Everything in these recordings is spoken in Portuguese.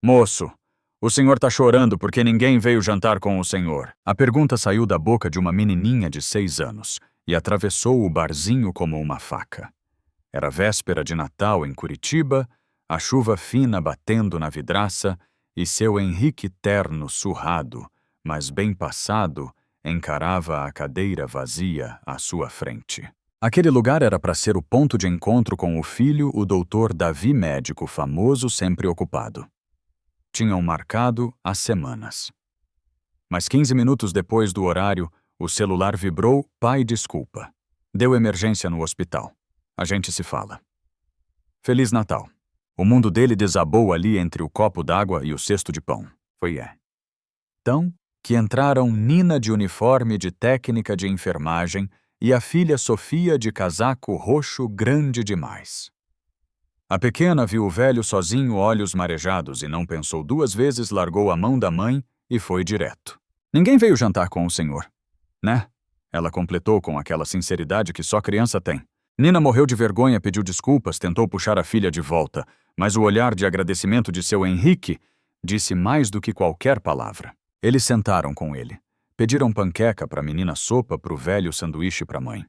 Moço, o senhor tá chorando porque ninguém veio jantar com o senhor. A pergunta saiu da boca de uma menininha de 6 anos e atravessou o barzinho como uma faca. Era véspera de Natal em Curitiba, a chuva fina batendo na vidraça e seu Henrique terno surrado, mas bem passado, encarava a cadeira vazia à sua frente. Aquele lugar era para ser o ponto de encontro com o filho, o doutor Davi, médico famoso, sempre ocupado. Tinham marcado há semanas. Mas 15 minutos depois do horário, o celular vibrou. Pai, desculpa. Deu emergência no hospital. A gente se fala. Feliz Natal. O mundo dele desabou ali entre o copo d'água e o cesto de pão. Foi então que entraram Nina de uniforme de técnica de enfermagem e a filha Sofia de casaco roxo grande demais. A pequena viu o velho sozinho, olhos marejados, e não pensou 2 vezes, largou a mão da mãe e foi direto. Ninguém veio jantar com o senhor, né? Ela completou com aquela sinceridade que só criança tem. Nina morreu de vergonha, pediu desculpas, tentou puxar a filha de volta, mas o olhar de agradecimento de seu Henrique disse mais do que qualquer palavra. Eles sentaram com ele. Pediram panqueca para a menina, sopa para o velho, sanduíche para a mãe.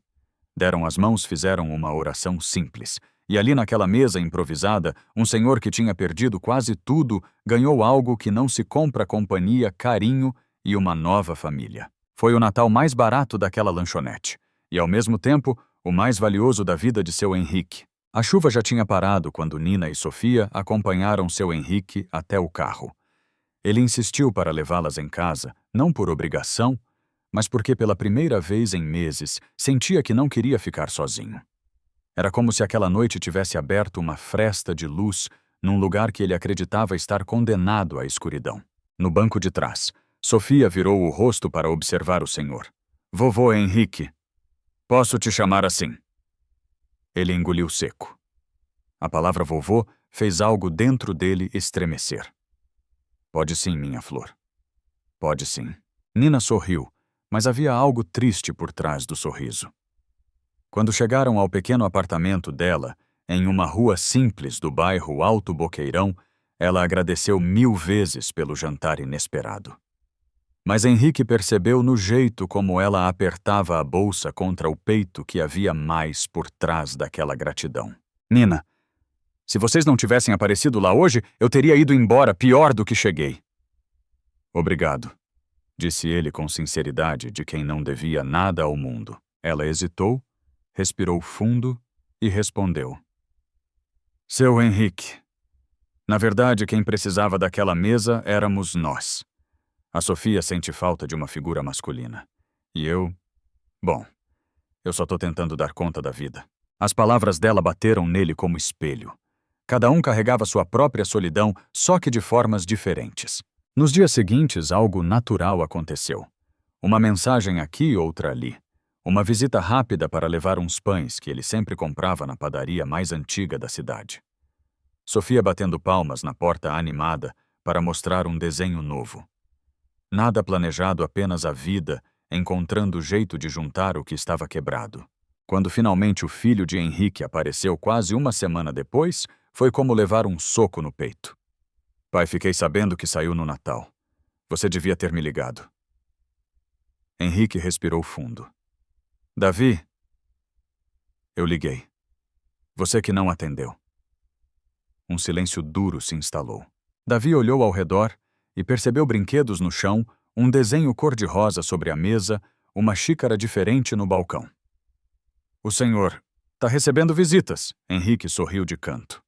Deram as mãos, fizeram uma oração simples. E ali naquela mesa improvisada, um senhor que tinha perdido quase tudo ganhou algo que não se compra: companhia, carinho e uma nova família. Foi o Natal mais barato daquela lanchonete. E, ao mesmo tempo, o mais valioso da vida de seu Henrique. A chuva já tinha parado quando Nina e Sofia acompanharam seu Henrique até o carro. Ele insistiu para levá-las em casa, não por obrigação, mas porque pela primeira vez em meses sentia que não queria ficar sozinho. Era como se aquela noite tivesse aberto uma fresta de luz num lugar que ele acreditava estar condenado à escuridão. No banco de trás, Sofia virou o rosto para observar o senhor. Vovô Henrique, posso te chamar assim? Ele engoliu seco. A palavra vovô fez algo dentro dele estremecer. Pode sim, minha flor. Pode sim. Nina sorriu, mas havia algo triste por trás do sorriso. Quando chegaram ao pequeno apartamento dela, em uma rua simples do bairro Alto Boqueirão, ela agradeceu 1000 vezes pelo jantar inesperado. Mas Henrique percebeu no jeito como ela apertava a bolsa contra o peito que havia mais por trás daquela gratidão. Nina, se vocês não tivessem aparecido lá hoje, eu teria ido embora pior do que cheguei. Obrigado, disse ele com sinceridade de quem não devia nada ao mundo. Ela hesitou, respirou fundo e respondeu. Seu Henrique, na verdade quem precisava daquela mesa éramos nós. A Sofia sente falta de uma figura masculina. E eu... Bom, eu só tô tentando dar conta da vida. As palavras dela bateram nele como espelho. Cada um carregava sua própria solidão, só que de formas diferentes. Nos dias seguintes, algo natural aconteceu. Uma mensagem aqui, outra ali. Uma visita rápida para levar uns pães que ele sempre comprava na padaria mais antiga da cidade. Sofia batendo palmas na porta animada para mostrar um desenho novo. Nada planejado, apenas a vida, encontrando jeito de juntar o que estava quebrado. Quando finalmente o filho de Henrique apareceu quase uma semana depois, foi como levar um soco no peito. Pai, fiquei sabendo que saiu no Natal. Você devia ter me ligado. Henrique respirou fundo. Davi? Eu liguei. Você que não atendeu. Um silêncio duro se instalou. Davi olhou ao redor e percebeu brinquedos no chão, um desenho cor-de-rosa sobre a mesa, uma xícara diferente no balcão. O senhor tá recebendo visitas, Henrique sorriu de canto.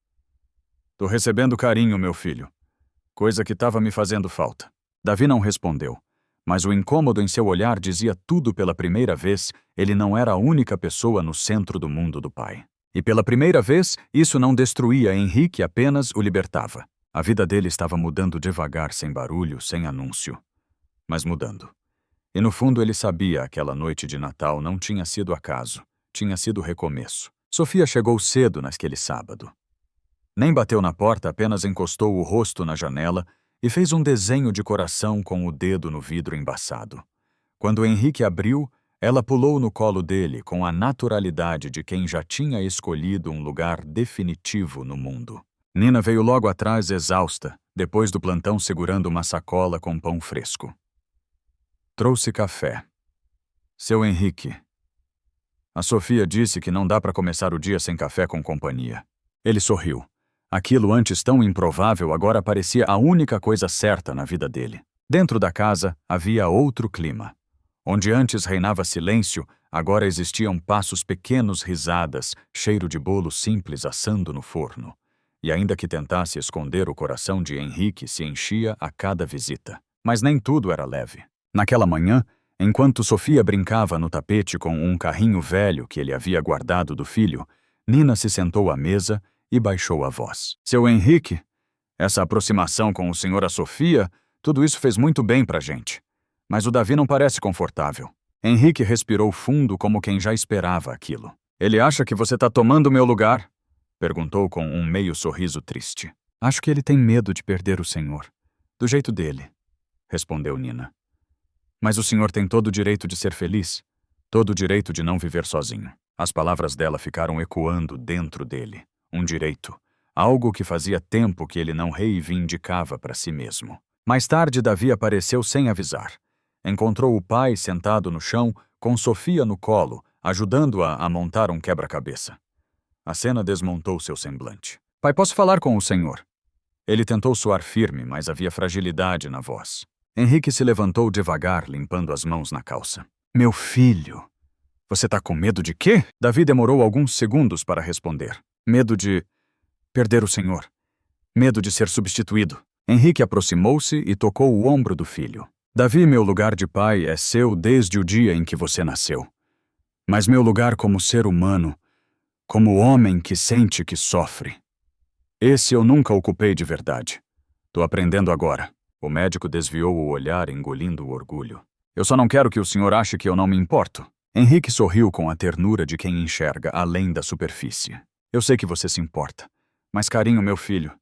Tô recebendo carinho, meu filho. Coisa que estava me fazendo falta. Davi não respondeu, mas o incômodo em seu olhar dizia tudo. Pela primeira vez, ele não era a única pessoa no centro do mundo do pai. E pela primeira vez, isso não destruía Henrique, apenas o libertava. A vida dele estava mudando devagar, sem barulho, sem anúncio. Mas mudando. E no fundo ele sabia aquela noite de Natal não tinha sido acaso, tinha sido recomeço. Sofia chegou cedo naquele sábado. Nem bateu na porta, apenas encostou o rosto na janela e fez um desenho de coração com o dedo no vidro embaçado. Quando Henrique abriu, ela pulou no colo dele com a naturalidade de quem já tinha escolhido um lugar definitivo no mundo. Nina veio logo atrás, exausta, depois do plantão segurando uma sacola com pão fresco. Trouxe café. Seu Henrique. A Sofia disse que não dá para começar o dia sem café com companhia. Ele sorriu. Aquilo antes tão improvável agora parecia a única coisa certa na vida dele. Dentro da casa havia outro clima. Onde antes reinava silêncio, agora existiam passos pequenos, risadas, cheiro de bolo simples assando no forno. E ainda que tentasse esconder, o coração de Henrique se enchia a cada visita. Mas nem tudo era leve. Naquela manhã, enquanto Sofia brincava no tapete com um carrinho velho que ele havia guardado do filho, Nina se sentou à mesa e baixou a voz. Seu Henrique, essa aproximação com o senhor e a Sofia, tudo isso fez muito bem pra gente. Mas o Davi não parece confortável. Henrique respirou fundo como quem já esperava aquilo. Ele acha que você tá tomando meu lugar? Perguntou com um meio sorriso triste. Acho que ele tem medo de perder o senhor. Do jeito dele, respondeu Nina. Mas o senhor tem todo o direito de ser feliz, todo o direito de não viver sozinho. As palavras dela ficaram ecoando dentro dele. Um direito. Algo que fazia tempo que ele não reivindicava para si mesmo. Mais tarde, Davi apareceu sem avisar. Encontrou o pai sentado no chão, com Sofia no colo, ajudando-a a montar um quebra-cabeça. A cena desmontou seu semblante. Pai, posso falar com o senhor? Ele tentou soar firme, mas havia fragilidade na voz. Henrique se levantou devagar, limpando as mãos na calça. Meu filho, você tá com medo de quê? Davi demorou alguns segundos para responder. Medo de perder o senhor. Medo de ser substituído. Henrique aproximou-se e tocou o ombro do filho. Davi, meu lugar de pai é seu desde o dia em que você nasceu. Mas meu lugar como ser humano, como homem que sente que sofre, esse eu nunca ocupei de verdade. Tô aprendendo agora. O médico desviou o olhar, engolindo o orgulho. Eu só não quero que o senhor ache que eu não me importo. Henrique sorriu com a ternura de quem enxerga além da superfície. Eu sei que você se importa. Mas carinho, meu filho,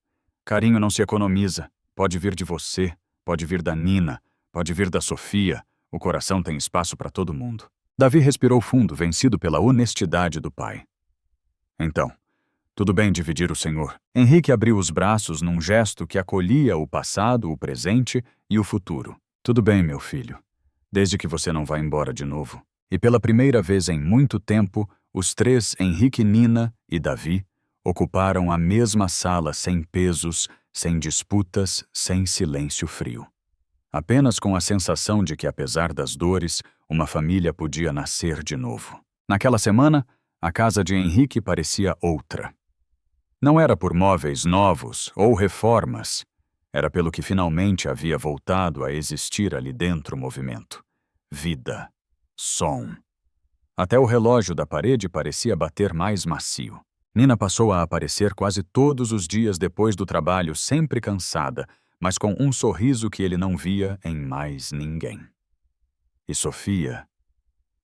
carinho não se economiza. Pode vir de você, pode vir da Nina, pode vir da Sofia. O coração tem espaço para todo mundo. Davi respirou fundo, vencido pela honestidade do pai. Então, tudo bem dividir o senhor. Henrique abriu os braços num gesto que acolhia o passado, o presente e o futuro. Tudo bem, meu filho. Desde que você não vá embora de novo. E pela primeira vez em muito tempo, os três, Henrique, Nina e Davi, ocuparam a mesma sala sem pesos, sem disputas, sem silêncio frio. Apenas com a sensação de que, apesar das dores, uma família podia nascer de novo. Naquela semana, a casa de Henrique parecia outra. Não era por móveis novos ou reformas. Era pelo que finalmente havia voltado a existir ali dentro movimento. Vida. Som. Até o relógio da parede parecia bater mais macio. Nina passou a aparecer quase todos os dias depois do trabalho, sempre cansada, mas com um sorriso que ele não via em mais ninguém. E Sofia?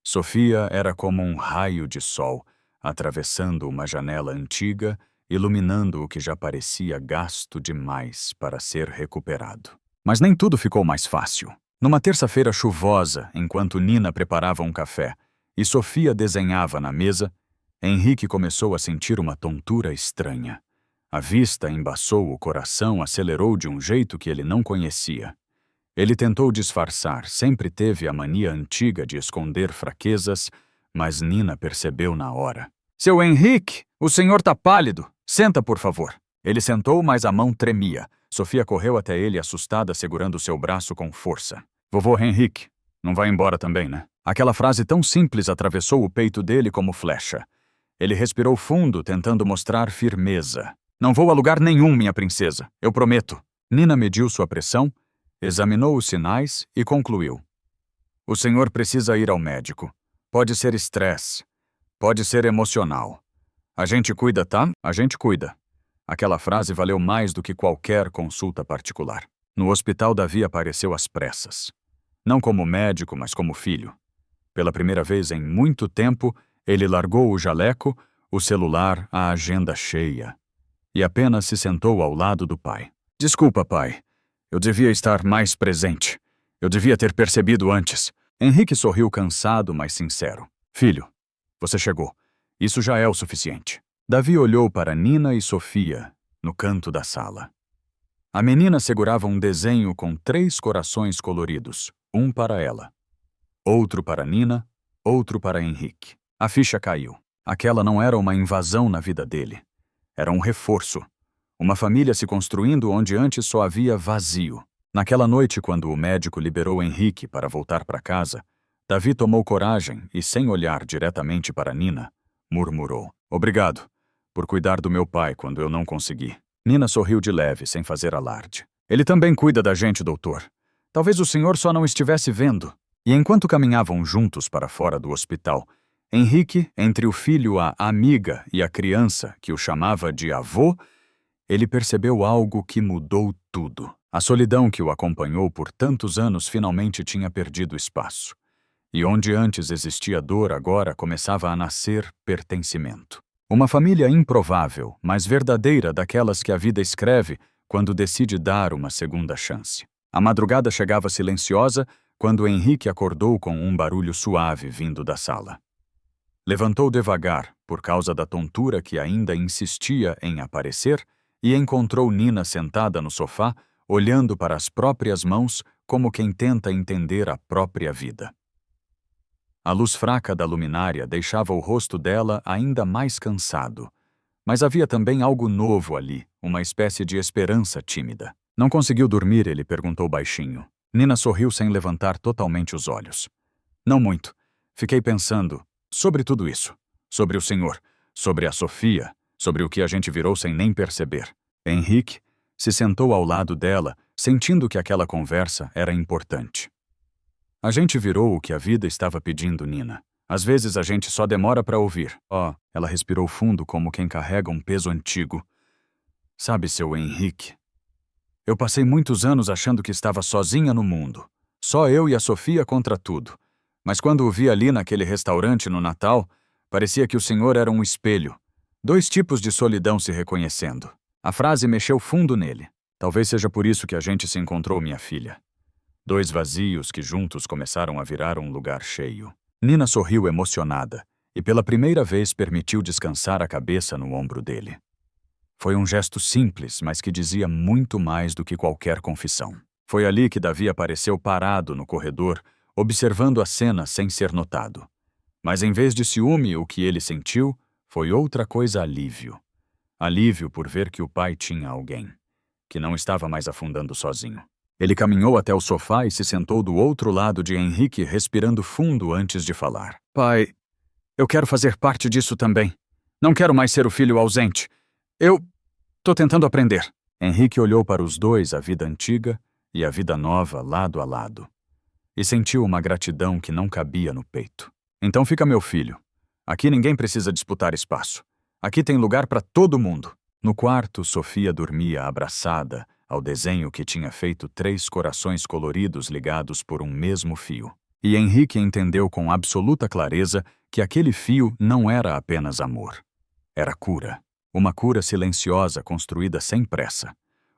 Sofia era como um raio de sol, atravessando uma janela antiga, iluminando o que já parecia gasto demais para ser recuperado. Mas nem tudo ficou mais fácil. Numa terça-feira chuvosa, enquanto Nina preparava um café e Sofia desenhava na mesa, Henrique começou a sentir uma tontura estranha. A vista embaçou, o coração acelerou de um jeito que ele não conhecia. Ele tentou disfarçar, sempre teve a mania antiga de esconder fraquezas, mas Nina percebeu na hora. Seu Henrique, o senhor tá pálido. Senta, por favor. Ele sentou, mas a mão tremia. Sofia correu até ele, assustada, segurando seu braço com força. Vovô Henrique, não vai embora também, né? Aquela frase tão simples atravessou o peito dele como flecha. Ele respirou fundo, tentando mostrar firmeza. Não vou a lugar nenhum, minha princesa, eu prometo. Nina mediu sua pressão, examinou os sinais e concluiu. O senhor precisa ir ao médico. Pode ser estresse. Pode ser emocional. A gente cuida, tá? A gente cuida. Aquela frase valeu mais do que qualquer consulta particular. No hospital, Davi apareceu às pressas. Não como médico, mas como filho. Pela primeira vez em muito tempo, ele largou o jaleco, o celular, a agenda cheia. E apenas se sentou ao lado do pai. Desculpa, pai. Eu devia estar mais presente. Eu devia ter percebido antes. Henrique sorriu cansado, mas sincero. Filho, você chegou. Isso já é o suficiente. Davi olhou para Nina e Sofia, no canto da sala. A menina segurava um desenho com 3 corações coloridos, um para ela, outro para Nina, outro para Henrique. A ficha caiu. Aquela não era uma invasão na vida dele. Era um reforço. Uma família se construindo onde antes só havia vazio. Naquela noite, quando o médico liberou Henrique para voltar para casa, Davi tomou coragem e, sem olhar diretamente para Nina, murmurou: "Obrigado por cuidar do meu pai quando eu não consegui." Nina sorriu de leve, sem fazer alarde. "Ele também cuida da gente, doutor. Talvez o senhor só não estivesse vendo." E enquanto caminhavam juntos para fora do hospital, Henrique, entre o filho, a amiga e a criança, que o chamava de avô, ele percebeu algo que mudou tudo. A solidão que o acompanhou por tantos anos finalmente tinha perdido espaço. E onde antes existia dor, agora começava a nascer pertencimento. Uma família improvável, mas verdadeira, daquelas que a vida escreve quando decide dar uma segunda chance. A madrugada chegava silenciosa quando Henrique acordou com um barulho suave vindo da sala. Levantou devagar, por causa da tontura que ainda insistia em aparecer, e encontrou Nina sentada no sofá, olhando para as próprias mãos como quem tenta entender a própria vida. A luz fraca da luminária deixava o rosto dela ainda mais cansado, mas havia também algo novo ali, uma espécie de esperança tímida. "Não conseguiu dormir?" ele perguntou baixinho. Nina sorriu sem levantar totalmente os olhos. "Não muito. Fiquei pensando sobre tudo isso. Sobre o senhor, sobre a Sofia, sobre o que a gente virou sem nem perceber." Henrique se sentou ao lado dela, sentindo que aquela conversa era importante. "A gente virou o que a vida estava pedindo, Nina. Às vezes a gente só demora para ouvir." Ela respirou fundo como quem carrega um peso antigo. "Sabe, seu Henrique, eu passei muitos anos achando que estava sozinha no mundo. Só eu e a Sofia contra tudo. Mas quando o vi ali naquele restaurante no Natal, parecia que o senhor era um espelho. 2 tipos de solidão se reconhecendo." A frase mexeu fundo nele. "Talvez seja por isso que a gente se encontrou, minha filha. 2 vazios que juntos começaram a virar um lugar cheio." Nina sorriu emocionada e pela primeira vez permitiu descansar a cabeça no ombro dele. Foi um gesto simples, mas que dizia muito mais do que qualquer confissão. Foi ali que Davi apareceu parado no corredor, observando a cena sem ser notado. Mas em vez de ciúme, o que ele sentiu foi outra coisa: alívio. Alívio por ver que o pai tinha alguém, que não estava mais afundando sozinho. Ele caminhou até o sofá e se sentou do outro lado de Henrique, respirando fundo antes de falar. "Pai, eu quero fazer parte disso também. Não quero mais ser o filho ausente. Eu tô tentando aprender." Henrique olhou para os dois, a vida antiga e a vida nova, lado a lado, e sentiu uma gratidão que não cabia no peito. "Então fica, meu filho. Aqui ninguém precisa disputar espaço. Aqui tem lugar para todo mundo." No quarto, Sofia dormia abraçada ao desenho que tinha feito 3 corações coloridos ligados por um mesmo fio. E Henrique entendeu com absoluta clareza que aquele fio não era apenas amor. Era cura. Uma cura silenciosa construída sem pressa.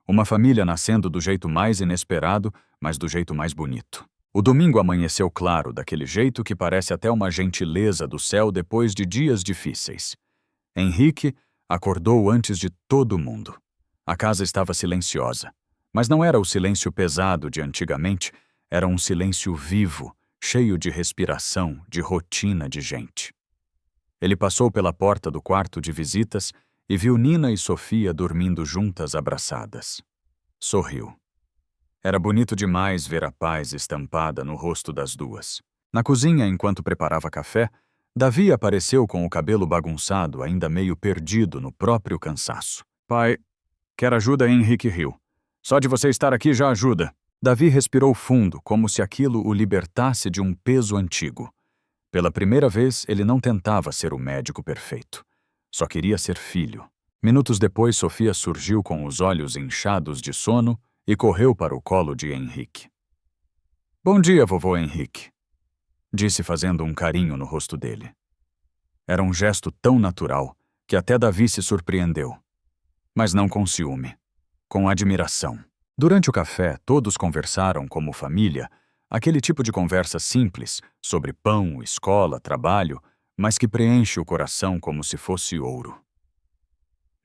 Uma família nascendo do jeito mais inesperado, mas do jeito mais bonito. O domingo amanheceu claro, daquele jeito que parece até uma gentileza do céu depois de dias difíceis. Henrique acordou antes de todo mundo. A casa estava silenciosa, mas não era o silêncio pesado de antigamente, era um silêncio vivo, cheio de respiração, de rotina de gente. Ele passou pela porta do quarto de visitas e viu Nina e Sofia dormindo juntas, abraçadas. Sorriu. Era bonito demais ver a paz estampada no rosto das duas. Na cozinha, enquanto preparava café, Davi apareceu com o cabelo bagunçado, ainda meio perdido no próprio cansaço. "Pai, quer ajuda?" Henrique riu. "Só de você estar aqui já ajuda." Davi respirou fundo, como se aquilo o libertasse de um peso antigo. Pela primeira vez, ele não tentava ser o médico perfeito. Só queria ser filho. Minutos depois, Sofia surgiu com os olhos inchados de sono e correu para o colo de Henrique. "Bom dia, vovô Henrique", disse, fazendo um carinho no rosto dele. Era um gesto tão natural que até Davi se surpreendeu. Mas não com ciúme, com admiração. Durante o café, todos conversaram como família, aquele tipo de conversa simples, sobre pão, escola, trabalho, mas que preenche o coração como se fosse ouro.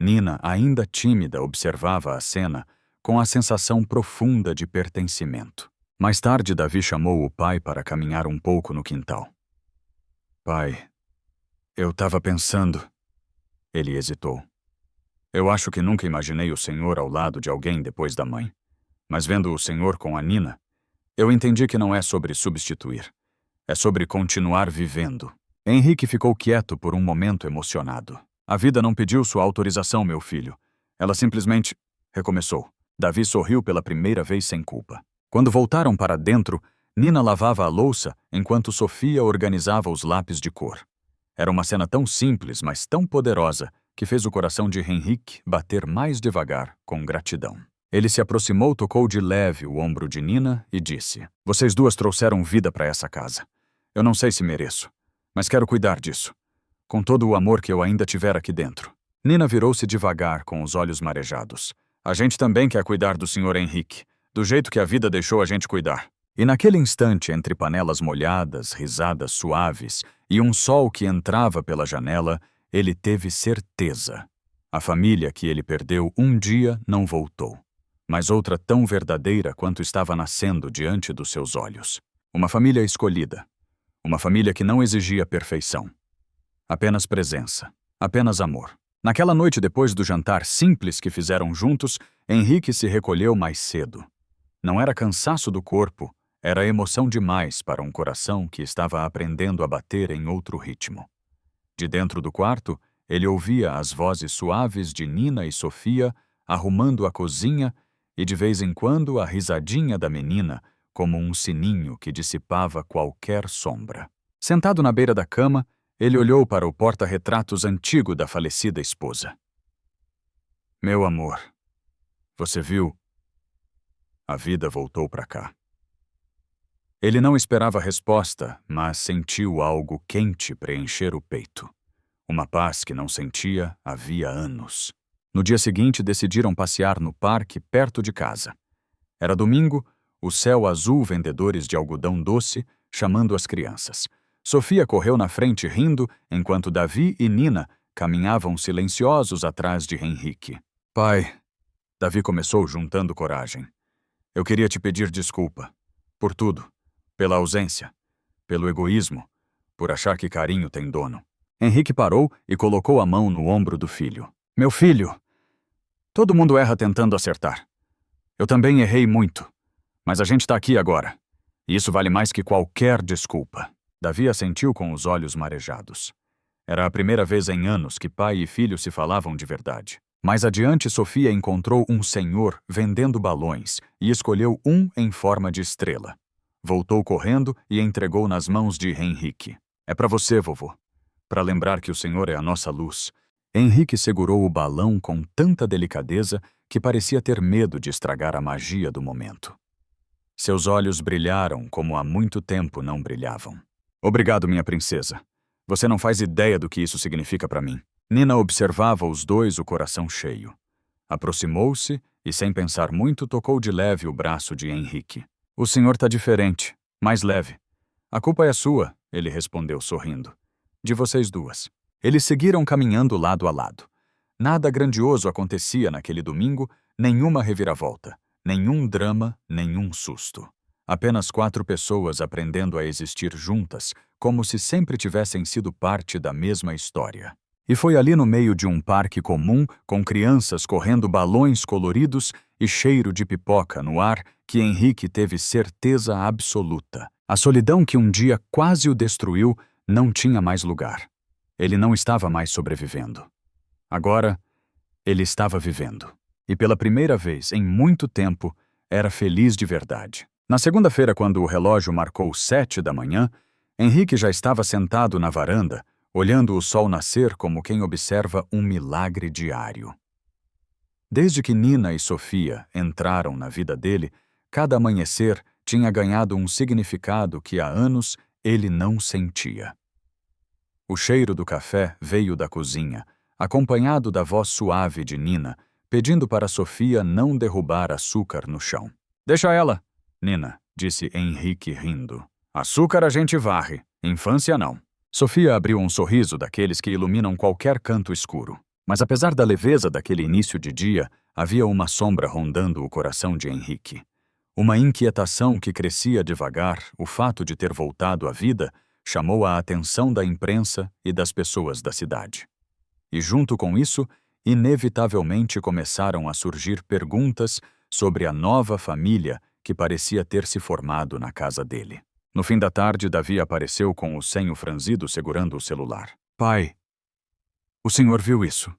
Nina, ainda tímida, observava a cena, com a sensação profunda de pertencimento. Mais tarde, Davi chamou o pai para caminhar um pouco no quintal. Pai, eu estava pensando... Ele hesitou. Eu acho que nunca imaginei o Senhor ao lado de alguém depois da mãe. Mas vendo o Senhor com a Nina, eu entendi que não é sobre substituir. É sobre continuar vivendo. Henrique ficou quieto por um momento emocionado. A vida não pediu sua autorização, meu filho. Ela simplesmente recomeçou. Davi sorriu pela primeira vez sem culpa. Quando voltaram para dentro, Nina lavava a louça enquanto Sofia organizava os lápis de cor. Era uma cena tão simples, mas tão poderosa, que fez o coração de Henrique bater mais devagar, com gratidão. Ele se aproximou, tocou de leve o ombro de Nina e disse: Vocês duas trouxeram vida para essa casa. Eu não sei se mereço, mas quero cuidar disso, com todo o amor que eu ainda tiver aqui dentro. Nina virou-se devagar, com os olhos marejados. A gente também quer cuidar do Sr. Henrique, do jeito que a vida deixou a gente cuidar. E naquele instante, entre panelas molhadas, risadas suaves e um sol que entrava pela janela, ele teve certeza. A família que ele perdeu um dia não voltou, mas outra tão verdadeira quanto estava nascendo diante dos seus olhos. Uma família escolhida. Uma família que não exigia perfeição. Apenas presença. Apenas amor. Naquela noite, depois do jantar simples que fizeram juntos, Henrique se recolheu mais cedo. Não era cansaço do corpo, era emoção demais para um coração que estava aprendendo a bater em outro ritmo. De dentro do quarto, ele ouvia as vozes suaves de Nina e Sofia arrumando a cozinha e, de vez em quando, a risadinha da menina, como um sininho que dissipava qualquer sombra. Sentado na beira da cama, ele olhou para o porta-retratos antigo da falecida esposa. Meu amor, você viu? A vida voltou para cá. Ele não esperava resposta, mas sentiu algo quente preencher o peito. Uma paz que não sentia havia anos. No dia seguinte, decidiram passear no parque perto de casa. Era domingo, o céu azul vendedores de algodão doce chamando as crianças. Sofia correu na frente rindo, enquanto Davi e Nina caminhavam silenciosos atrás de Henrique. Pai, Davi começou juntando coragem. Eu queria te pedir desculpa. Por tudo. Pela ausência. Pelo egoísmo. Por achar que carinho tem dono. Henrique parou e colocou a mão no ombro do filho. Meu filho, todo mundo erra tentando acertar. Eu também errei muito. Mas a gente está aqui agora. E isso vale mais que qualquer desculpa. Davi assentiu com os olhos marejados. Era a primeira vez em anos que pai e filho se falavam de verdade. Mais adiante, Sofia encontrou um senhor vendendo balões e escolheu um em forma de estrela. Voltou correndo e entregou nas mãos de Henrique. É para você, vovô. Para lembrar que o Senhor é a nossa luz. Henrique segurou o balão com tanta delicadeza que parecia ter medo de estragar a magia do momento. Seus olhos brilharam como há muito tempo não brilhavam. Obrigado, minha princesa. Você não faz ideia do que isso significa para mim. Nina observava os dois, o coração cheio. Aproximou-se e, sem pensar muito, tocou de leve o braço de Henrique. O senhor tá diferente, mais leve. A culpa é sua, ele respondeu sorrindo. De vocês duas. Eles seguiram caminhando lado a lado. Nada grandioso acontecia naquele domingo, nenhuma reviravolta, nenhum drama, nenhum susto. Apenas 4 pessoas aprendendo a existir juntas, como se sempre tivessem sido parte da mesma história. E foi ali no meio de um parque comum, com crianças correndo balões coloridos e cheiro de pipoca no ar, que Henrique teve certeza absoluta. A solidão que um dia quase o destruiu não tinha mais lugar. Ele não estava mais sobrevivendo. Agora, ele estava vivendo. E pela primeira vez em muito tempo, era feliz de verdade. Na segunda-feira, quando o relógio marcou 7 da manhã, Henrique já estava sentado na varanda, olhando o sol nascer como quem observa um milagre diário. Desde que Nina e Sofia entraram na vida dele, cada amanhecer tinha ganhado um significado que há anos ele não sentia. O cheiro do café veio da cozinha, acompanhado da voz suave de Nina, pedindo para Sofia não derrubar açúcar no chão. Deixa ela, Nina, disse Henrique rindo. Açúcar a gente varre, infância não. Sofia abriu um sorriso daqueles que iluminam qualquer canto escuro. Mas apesar da leveza daquele início de dia, havia uma sombra rondando o coração de Henrique. Uma inquietação que crescia devagar, o fato de ter voltado à vida, chamou a atenção da imprensa e das pessoas da cidade. E junto com isso, inevitavelmente começaram a surgir perguntas sobre a nova família que parecia ter se formado na casa dele. No fim da tarde, Davi apareceu com o senho franzido segurando o celular. Pai, o senhor viu isso?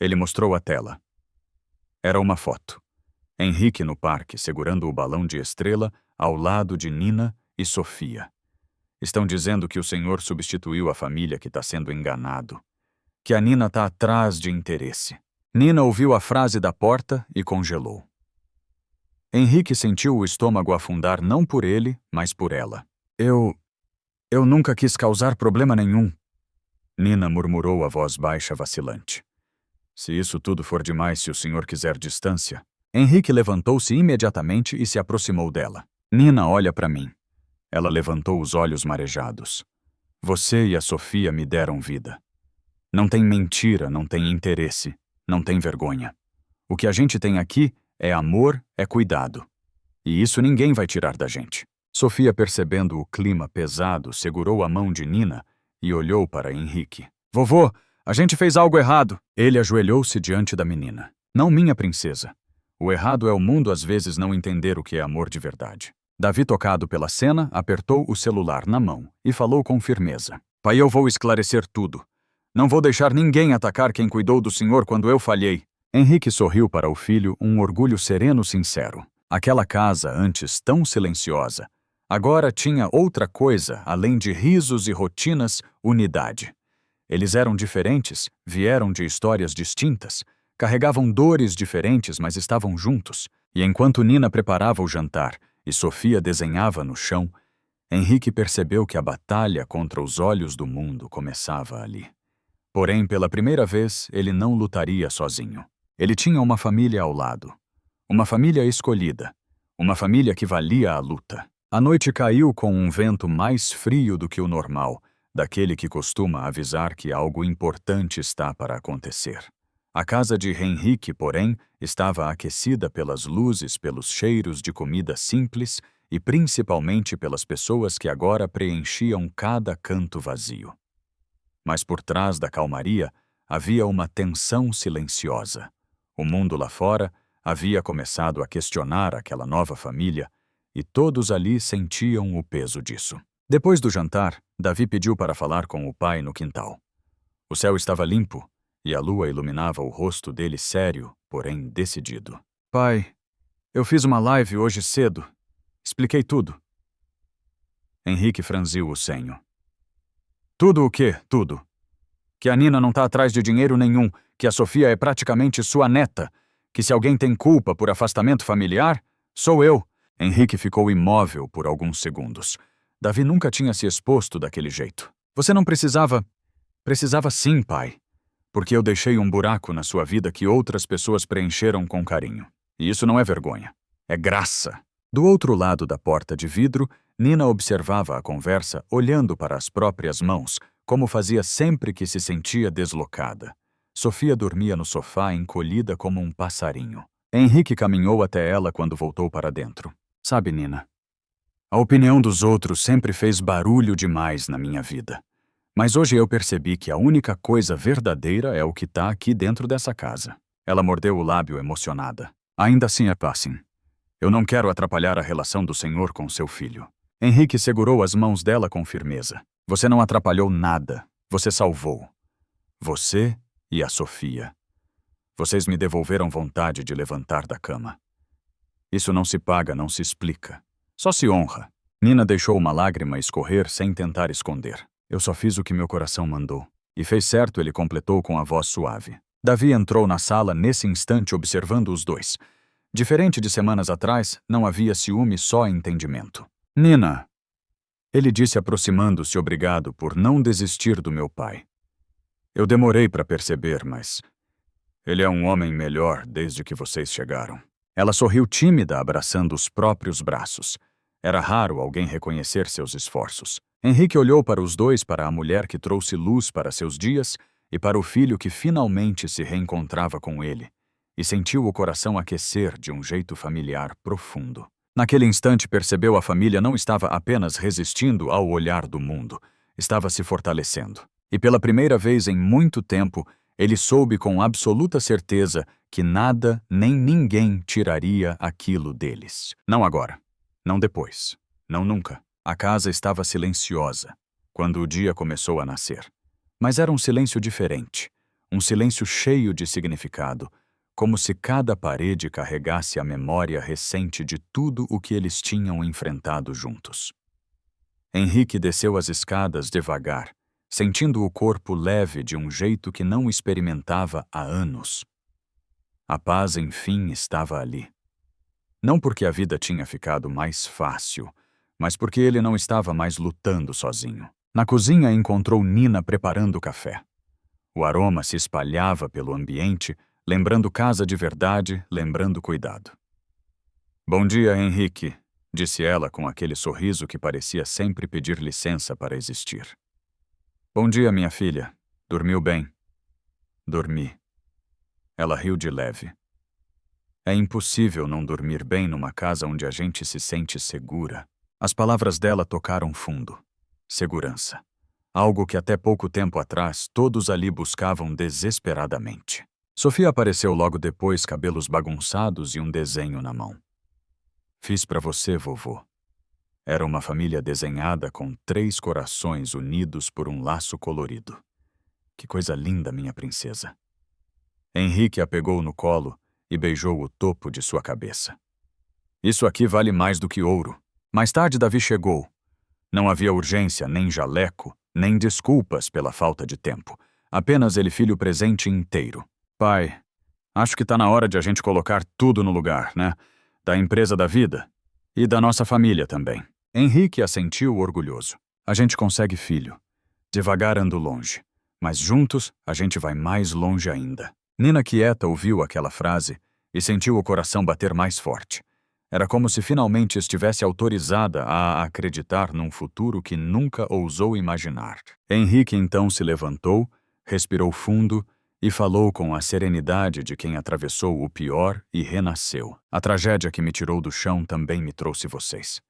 Ele mostrou a tela. Era uma foto. Henrique no parque, segurando o balão de estrela, ao lado de Nina e Sofia. Estão dizendo que o senhor substituiu a família que está sendo enganado. Que a Nina está atrás de interesse. Nina ouviu a frase da porta e congelou. Henrique sentiu o estômago afundar não por ele, mas por ela. Eu nunca quis causar problema nenhum. Nina murmurou a voz baixa vacilante. Se isso tudo for demais, se o senhor quiser distância. Henrique levantou-se imediatamente e se aproximou dela. Nina, olha para mim. Ela levantou os olhos marejados. Você e a Sofia me deram vida. Não tem mentira, não tem interesse, não tem vergonha. O que a gente tem aqui é amor, é cuidado. E isso ninguém vai tirar da gente. Sofia, percebendo o clima pesado, segurou a mão de Nina e olhou para Henrique. Vovô, a gente fez algo errado. Ele ajoelhou-se diante da menina. Não, minha princesa. O errado é o mundo às vezes não entender o que é amor de verdade. Davi, tocado pela cena, apertou o celular na mão e falou com firmeza. Pai, eu vou esclarecer tudo. Não vou deixar ninguém atacar quem cuidou do senhor quando eu falhei. Henrique sorriu para o filho, um orgulho sereno sincero. Aquela casa, antes tão silenciosa, agora tinha outra coisa, além de risos e rotinas, unidade. Eles eram diferentes, vieram de histórias distintas, carregavam dores diferentes, mas estavam juntos. E enquanto Nina preparava o jantar e Sofia desenhava no chão, Henrique percebeu que a batalha contra os olhos do mundo começava ali. Porém, pela primeira vez, ele não lutaria sozinho. Ele tinha uma família ao lado. Uma família escolhida. Uma família que valia a luta. A noite caiu com um vento mais frio do que o normal, daquele que costuma avisar que algo importante está para acontecer. A casa de Henrique, porém, estava aquecida pelas luzes, pelos cheiros de comida simples e principalmente pelas pessoas que agora preenchiam cada canto vazio. Mas por trás da calmaria havia uma tensão silenciosa. O mundo lá fora havia começado a questionar aquela nova família e todos ali sentiam o peso disso. Depois do jantar, Davi pediu para falar com o pai no quintal. O céu estava limpo e a lua iluminava o rosto dele sério, porém decidido. Pai, eu fiz uma live hoje cedo. Expliquei tudo. Henrique franziu o senho. Tudo o quê? Tudo. Que a Nina não está atrás de dinheiro nenhum, que a Sofia é praticamente sua neta, que se alguém tem culpa por afastamento familiar, sou eu. Henrique ficou imóvel por alguns segundos. Davi nunca tinha se exposto daquele jeito. Você não precisava... Precisava sim, pai. Porque eu deixei um buraco na sua vida que outras pessoas preencheram com carinho. E isso não é vergonha. É graça. Do outro lado da porta de vidro, Nina observava a conversa olhando para as próprias mãos, como fazia sempre que se sentia deslocada. Sofia dormia no sofá encolhida como um passarinho. Henrique caminhou até ela quando voltou para dentro. Sabe, Nina, a opinião dos outros sempre fez barulho demais na minha vida. Mas hoje eu percebi que a única coisa verdadeira é o que está aqui dentro dessa casa. Ela mordeu o lábio emocionada. Ainda assim é assim. Eu não quero atrapalhar a relação do senhor com seu filho. Henrique segurou as mãos dela com firmeza. Você não atrapalhou nada. Você salvou. Você e a Sofia. Vocês me devolveram vontade de levantar da cama. Isso não se paga, não se explica. Só se honra. Nina deixou uma lágrima escorrer sem tentar esconder. Eu só fiz o que meu coração mandou. E fez certo, ele completou com a voz suave. Davi entrou na sala nesse instante observando os dois. Diferente de semanas atrás, não havia ciúme, só entendimento. Nina, ele disse aproximando-se, obrigado por não desistir do meu pai. Eu demorei para perceber, mas ele é um homem melhor desde que vocês chegaram. Ela sorriu tímida, abraçando os próprios braços. Era raro alguém reconhecer seus esforços. Henrique olhou para os dois, para a mulher que trouxe luz para seus dias e para o filho que finalmente se reencontrava com ele. e sentiu o coração aquecer de um jeito familiar profundo. Naquele instante percebeu a família não estava apenas resistindo ao olhar do mundo, estava se fortalecendo. E pela primeira vez em muito tempo, ele soube com absoluta certeza que nada nem ninguém tiraria aquilo deles. Não agora, não depois, não nunca. A casa estava silenciosa quando o dia começou a nascer. Mas era um silêncio diferente, um silêncio cheio de significado, como se cada parede carregasse a memória recente de tudo o que eles tinham enfrentado juntos. Henrique desceu as escadas devagar, sentindo o corpo leve de um jeito que não experimentava há anos. A paz, enfim, estava ali. Não porque a vida tinha ficado mais fácil, mas porque ele não estava mais lutando sozinho. Na cozinha encontrou Nina preparando o café. O aroma se espalhava pelo ambiente, lembrando casa de verdade, lembrando cuidado. "Bom dia, Henrique", disse ela com aquele sorriso que parecia sempre pedir licença para existir. "Bom dia, minha filha. Dormiu bem?" "Dormi." Ela riu de leve. É impossível não dormir bem numa casa onde a gente se sente segura. As palavras dela tocaram fundo. Segurança. Algo que até pouco tempo atrás todos ali buscavam desesperadamente. Sofia apareceu logo depois, cabelos bagunçados e um desenho na mão. "Fiz pra você, vovô." Era uma família desenhada com 3 corações unidos por um laço colorido. "Que coisa linda, minha princesa." Henrique a pegou no colo e beijou o topo de sua cabeça. "Isso aqui vale mais do que ouro." Mais tarde, Davi chegou. Não havia urgência, nem jaleco, nem desculpas pela falta de tempo. Apenas ele filho presente inteiro. "Pai, acho que tá na hora de a gente colocar tudo no lugar, né? Da empresa da vida e da nossa família também." Henrique assentiu orgulhoso. "A gente consegue, filho. Devagar ando longe, mas juntos a gente vai mais longe ainda." Nina quieta ouviu aquela frase e sentiu o coração bater mais forte. Era como se finalmente estivesse autorizada a acreditar num futuro que nunca ousou imaginar. Henrique então se levantou, respirou fundo e falou com a serenidade de quem atravessou o pior e renasceu. "A tragédia que me tirou do chão também me trouxe vocês.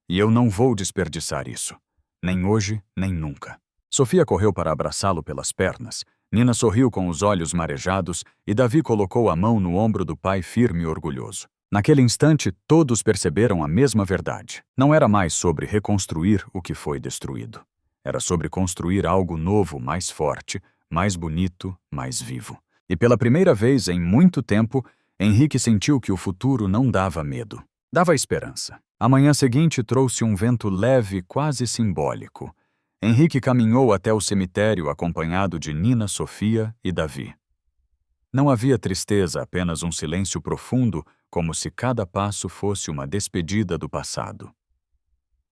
E eu não vou desperdiçar isso. Nem hoje, nem nunca." Sofia correu para abraçá-lo pelas pernas. Nina sorriu com os olhos marejados e Davi colocou a mão no ombro do pai firme e orgulhoso. Naquele instante, todos perceberam a mesma verdade. Não era mais sobre reconstruir o que foi destruído. Era sobre construir algo novo, mais forte, mais bonito, mais vivo. E pela primeira vez em muito tempo, Henrique sentiu que o futuro não dava medo. Dava esperança. A manhã seguinte trouxe um vento leve, quase simbólico. Henrique caminhou até o cemitério acompanhado de Nina, Sofia e Davi. Não havia tristeza, apenas um silêncio profundo, como se cada passo fosse uma despedida do passado.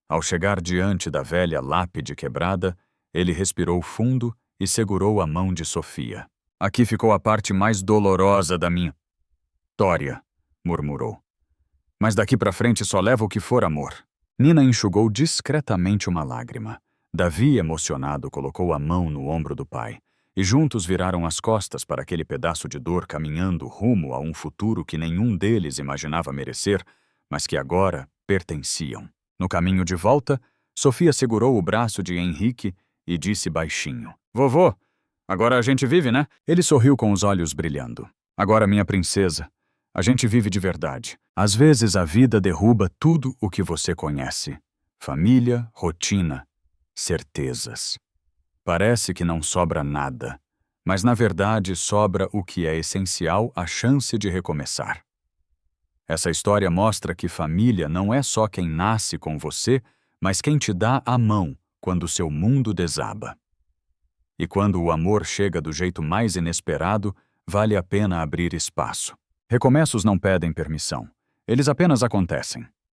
Ao chegar diante da velha lápide quebrada, ele respirou fundo e segurou a mão de Sofia. "Aqui ficou a parte mais dolorosa da minha história", murmurou. "Mas daqui pra frente só leva o que for amor." Nina enxugou discretamente uma lágrima. Davi, emocionado, colocou a mão no ombro do pai, e juntos viraram as costas para aquele pedaço de dor caminhando rumo a um futuro que nenhum deles imaginava merecer, mas que agora pertenciam. No caminho de volta, Sofia segurou o braço de Henrique e disse baixinho: "Vovô, agora a gente vive, né?" Ele sorriu com os olhos brilhando. "Agora, minha princesa, a gente vive de verdade. Às vezes a vida derruba tudo o que você conhece. Família, rotina, certezas. Parece que não sobra nada, mas na verdade sobra o que é essencial, a chance de recomeçar." Essa história mostra que família não é só quem nasce com você, mas quem te dá a mão quando seu mundo desaba. E quando o amor chega do jeito mais inesperado, vale a pena abrir espaço. Recomeços não pedem permissão, eles apenas acontecem.